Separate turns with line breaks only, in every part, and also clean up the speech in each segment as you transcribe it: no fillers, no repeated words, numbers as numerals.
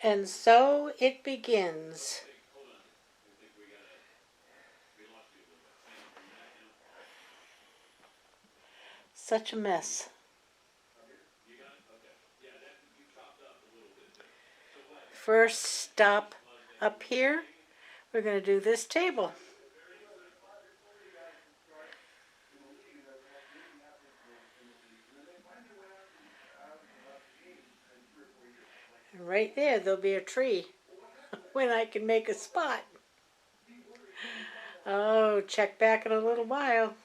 And so it begins. Such a mess. First stop up here, we're going to do this table. And right there, there'll be a tree when I can make a spot. Oh, check back in a little while.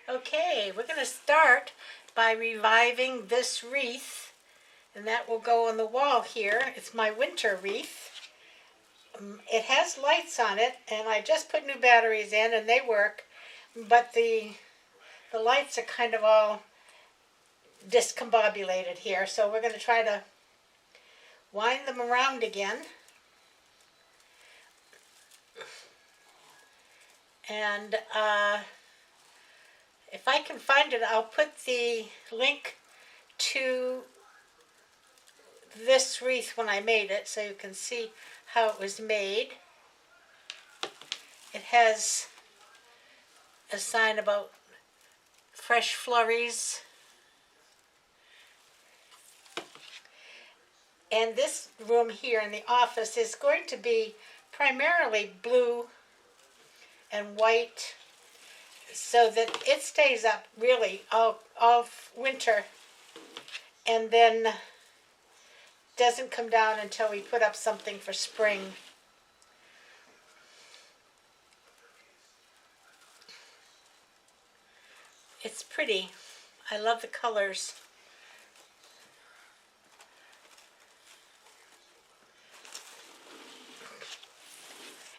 Okay, we're going to start by reviving this wreath, and that will go on the wall here. It's my winter wreath. It has lights on it, and I just put new batteries in, and they work, but the lights are kind of all discombobulated here, so we're going to try to wind them around again. And if I can find it, I'll put the link to this wreath when I made it so you can see how it was made. It has a sign about fresh flurries. And this room here in the office is going to be primarily blue and white so that it stays up really all winter and then doesn't come down until we put up something for spring. It's pretty. I love the colors.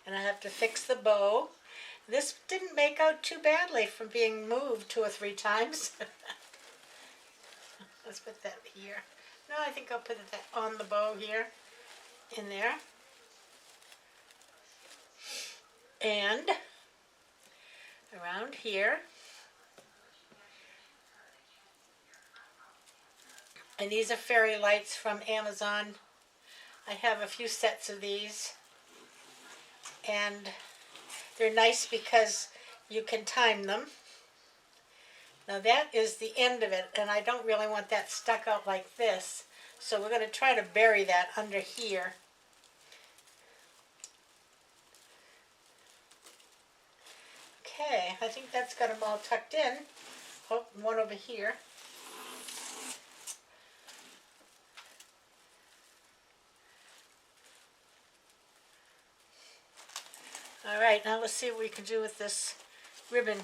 And I have to fix the bow. This didn't make out too badly from being moved 2 or 3 times. Let's put that here. No, I think I'll put it on the bow here, in there. And around here. And these are fairy lights from Amazon. I have a few sets of these. And they're nice because you can time them. Now that is the end of it, and I don't really want that stuck out like this. So we're going to try to bury that under here. Okay, I think that's got them all tucked in. Oh, one over here. All right, now let's see what we can do with this ribbon.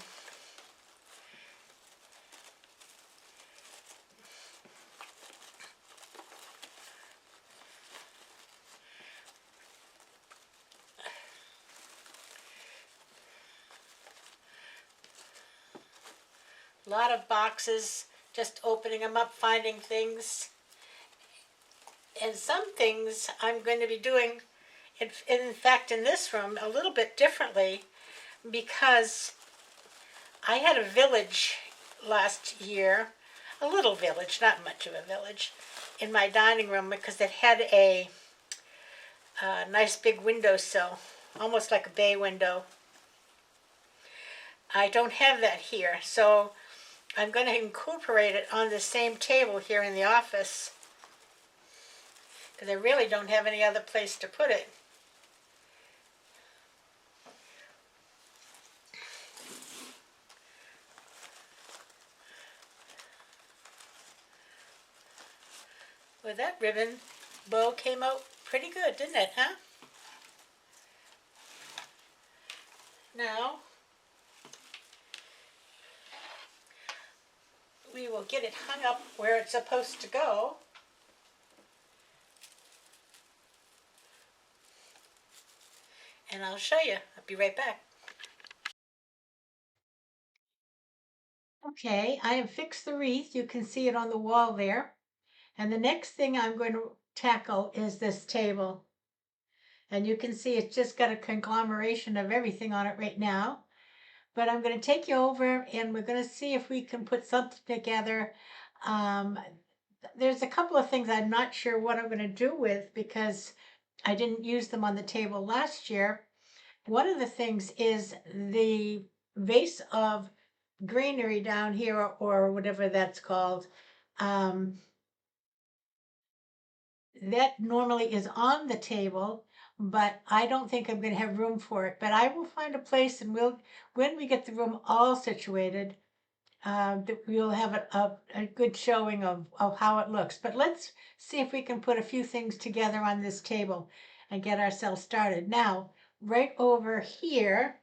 A lot of boxes, just opening them up, finding things. And some things I'm going to be doing, in fact, in this room, a little bit differently, because I had a village last year, a little village, not much of a village, in my dining room because it had a nice big windowsill, almost like a bay window. I don't have that here, so I'm going to incorporate it on the same table here in the office because I really don't have any other place to put it. Well, that ribbon bow came out pretty good, didn't it, huh? Now, we will get it hung up where it's supposed to go. And I'll show you. I'll be right back. Okay, I have fixed the wreath. You can see it on the wall there. And the next thing I'm going to tackle is this table. And you can see it's just got a conglomeration of everything on it right now. But I'm going to take you over and we're going to see if we can put something together there's a couple of things I'm not sure what I'm going to do with because I didn't use them on the table last year. One of the things is the vase of greenery down here, or whatever that's called. Um, that normally is on the table, but I don't think I'm going to have room for it. But I will find a place, and when we get the room all situated, we'll have a good showing of how it looks. But let's see if we can put a few things together on this table and get ourselves started. Now, right over here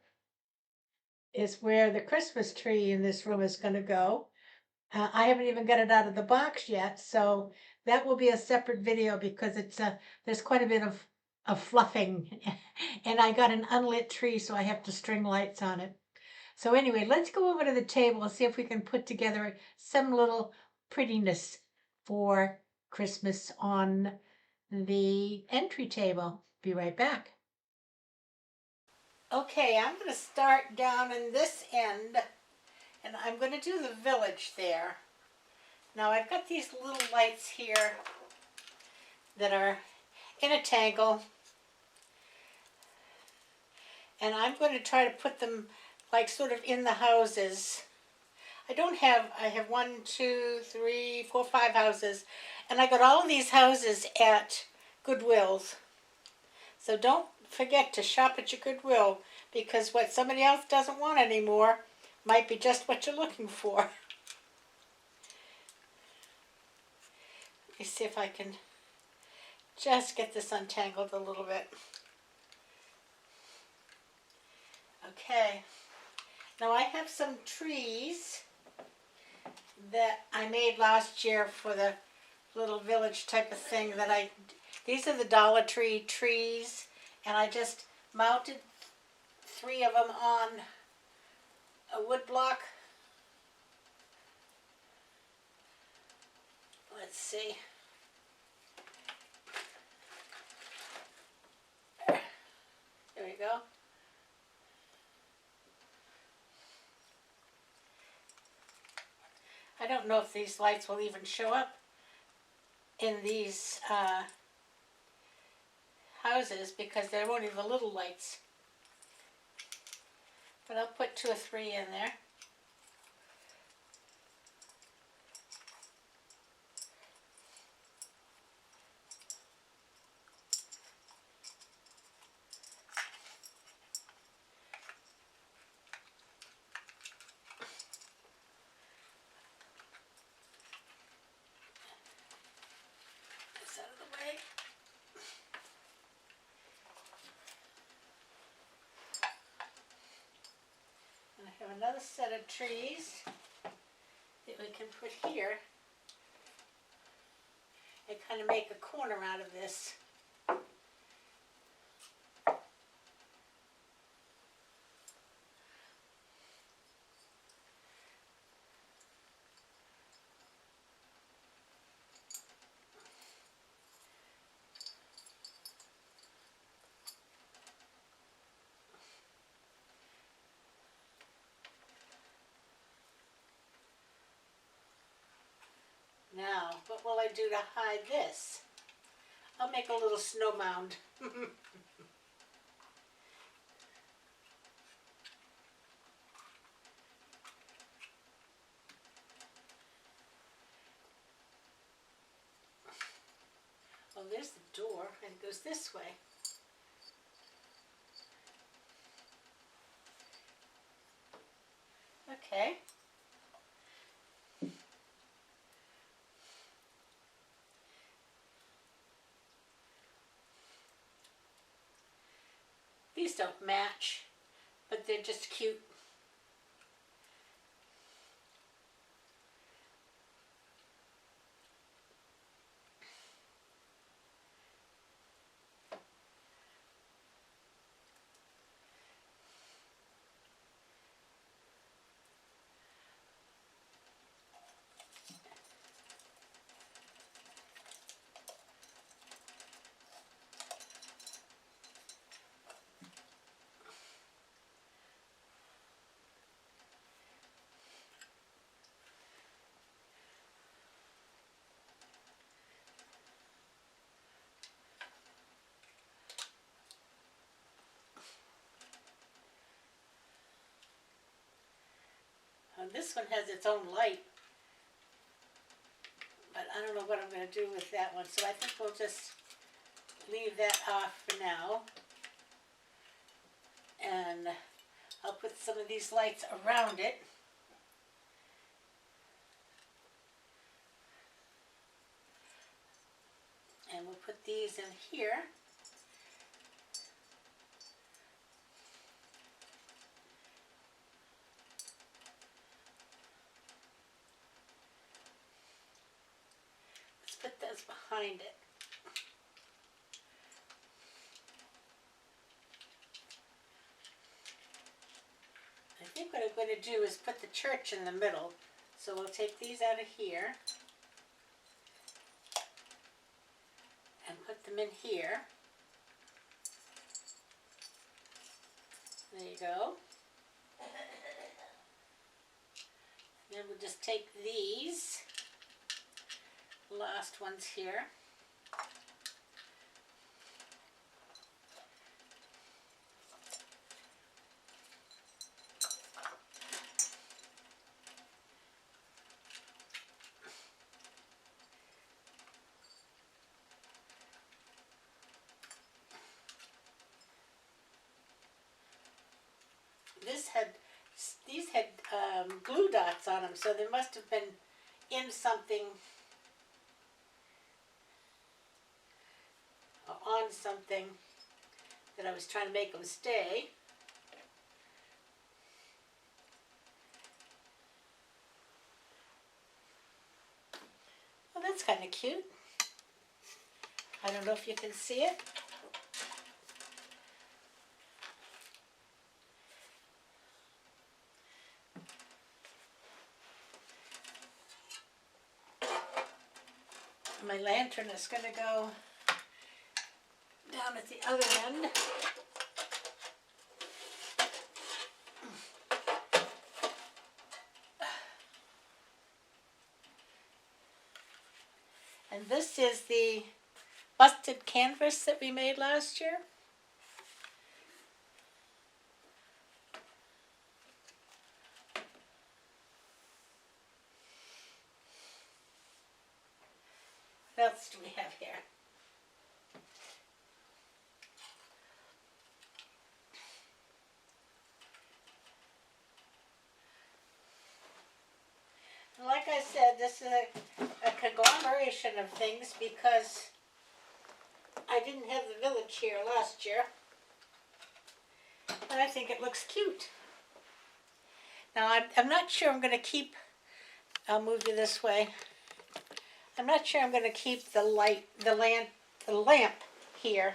is where the Christmas tree in this room is going to go. I haven't even got it out of the box yet, so that will be a separate video because there's quite a bit of fluffing, and I got an unlit tree, so I have to string lights on it. So anyway, let's go over to the table and see if we can put together some little prettiness for Christmas on the entry table. Be right back. Okay, I'm going to start down in this end, and I'm going to do the village there. Now I've got these little lights here that are in a tangle, and I'm going to try to put them like sort of in the houses. I have 1, 2, 3, 4, 5 houses, and I got all of these houses at Goodwill's. So don't forget to shop at your Goodwill, because what somebody else doesn't want anymore might be just what you're looking for. Let me see if I can just get this untangled a little bit. Okay, now I have some trees that I made last year for the little village type of thing these are the Dollar Tree trees, and I just mounted 3 of them on a wood block. Let's see. There we go. I don't know if these lights will even show up in these houses because they're only the little lights. But I'll put 2 or 3 in there. This out of the way. And I have another set of trees that we can put here and kind of make a corner out of this. Now, what will I do to hide this? I'll make a little snow mound. Oh, there's the door, and it goes this way. Okay. These don't match, but they're just cute. this one has its own light, but I don't know what I'm going to do with that one, so I think we'll just leave that off for now. And I'll put some of these lights around it. And we'll put these in here. Let's put those behind it. I think what I'm going to do is put the church in the middle. So we'll take these out of here and put them in here. There you go. And then we'll just take these last ones here. These had glue dots on them, so they must have been in something, or on something that I was trying to make them stay. Well, that's kind of cute. I don't know if you can see it. My lantern is going to go down at the other end. And this is the busted canvas that we made last year. What else do we have here? Like I said, this is a conglomeration of things because I didn't have the village here last year. But I think it looks cute. Now I'm not sure I'm going to keep, I'll move you this way. I'm not sure I'm going to keep the lamp here.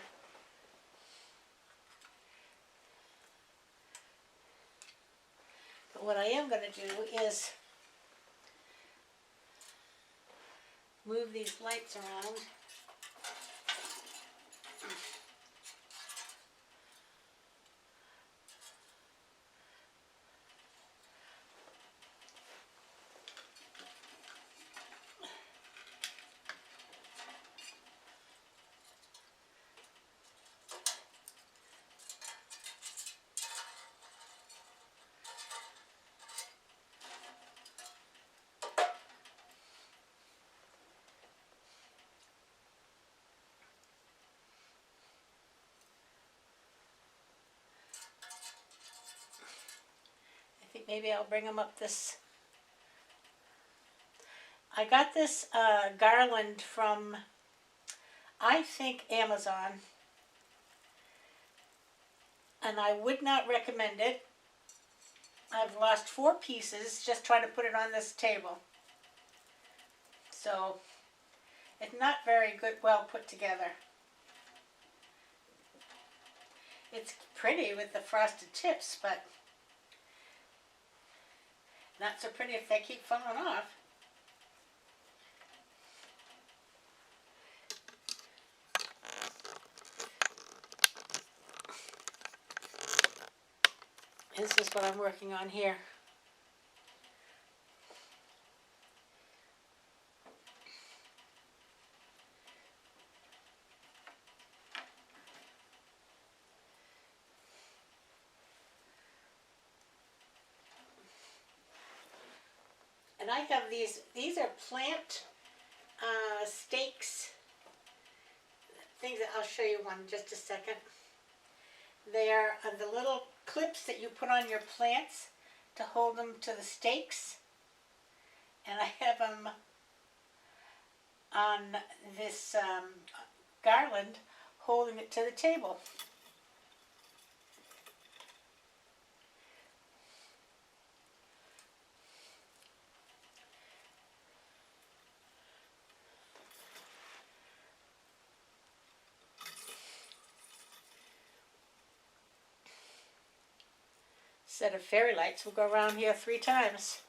But what I am going to do is move these lights around. I think maybe I'll bring them up this. I got this garland from, I think, Amazon. And I would not recommend it. I've lost 4 pieces just trying to put it on this table. So it's not very good, well put together. It's pretty with the frosted tips, but not so pretty if they keep falling off. This is what I'm working on here. And I have these are plant stakes, things that I'll show you one in just a second. They are the little clips that you put on your plants to hold them to the stakes. And I have them on this garland, holding it to the table. Set of fairy lights will go around here 3 times.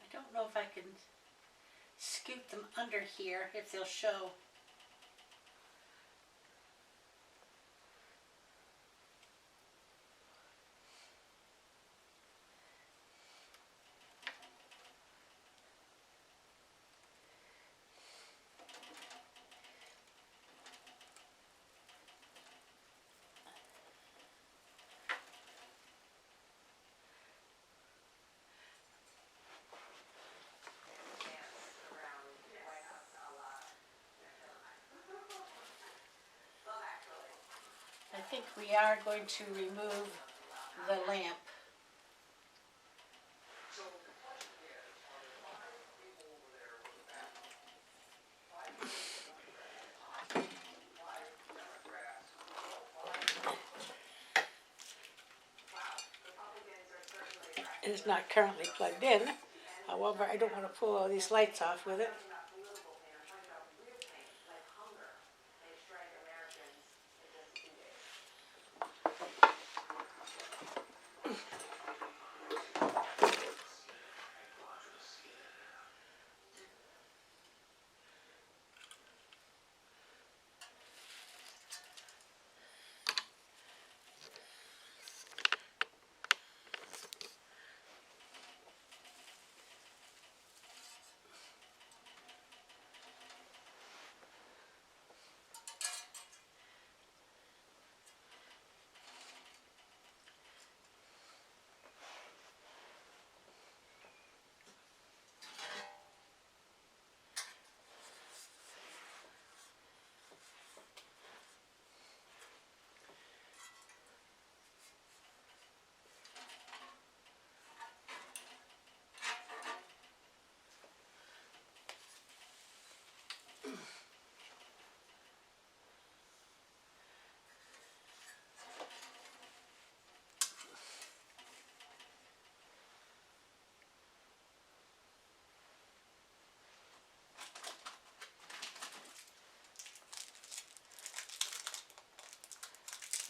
I don't know if I can scoot them under here, if they'll show. I think we are going to remove the lamp. It is not currently plugged in. However, I don't want to pull all these lights off with it.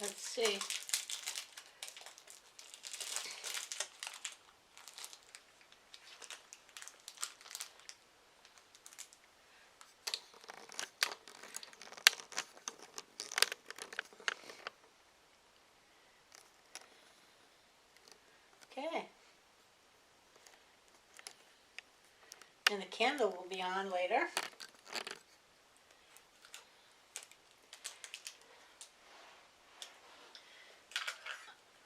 Let's see. Okay. And the candle will be on later.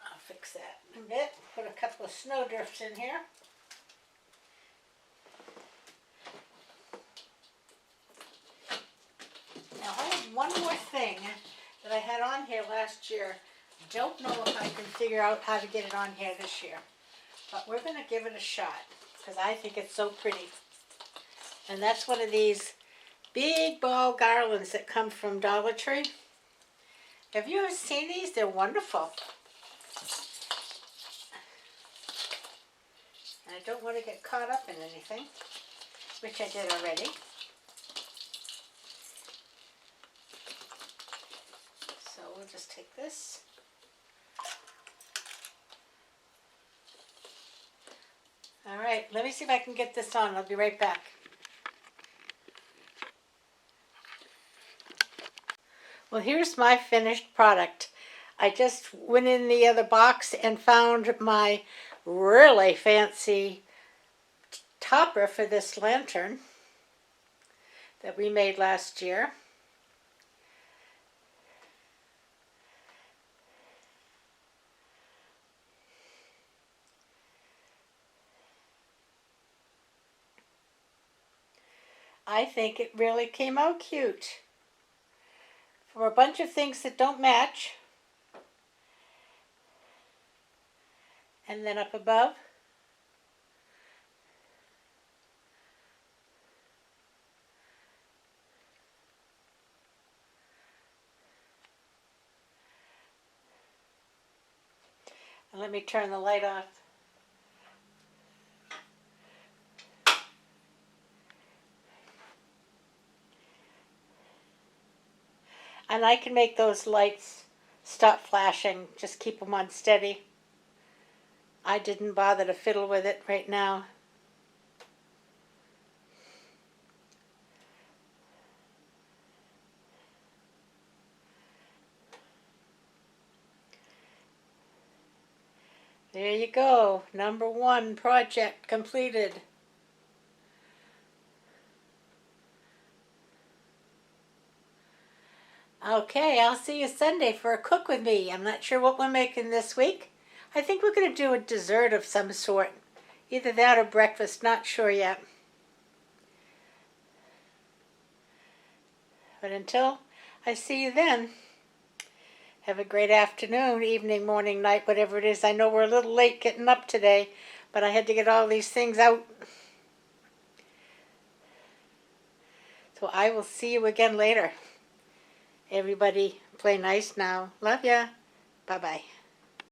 I'll fix that in a bit. Put a couple of snowdrifts in here. Now I have one more thing that I had on here last year. Don't know if I can figure out how to get it on here this year. But we're going to give it a shot because I think it's so pretty. And that's one of these big ball garlands that come from Dollar Tree. Have you ever seen these? They're wonderful. And I don't want to get caught up in anything, which I did already. we'll just take this. All right, let me see if I can get this on. I'll be right back. Well, here's my finished product. I just went in the other box and found my really fancy topper for this lantern that we made last year. I think it really came out cute. For a bunch of things that don't match. And then up above, and let me turn the light off. And I can make those lights stop flashing, just keep them on steady. I didn't bother to fiddle with it right now. There you go, number 1 project completed. Okay, I'll see you Sunday for a cook with me. I'm not sure what we're making this week. I think we're going to do a dessert of some sort. Either that or breakfast, not sure yet. But until I see you then, have a great afternoon, evening, morning, night, whatever it is. I know we're a little late getting up today, but I had to get all these things out. So I will see you again later. Everybody, play nice now. Love ya. Bye-bye.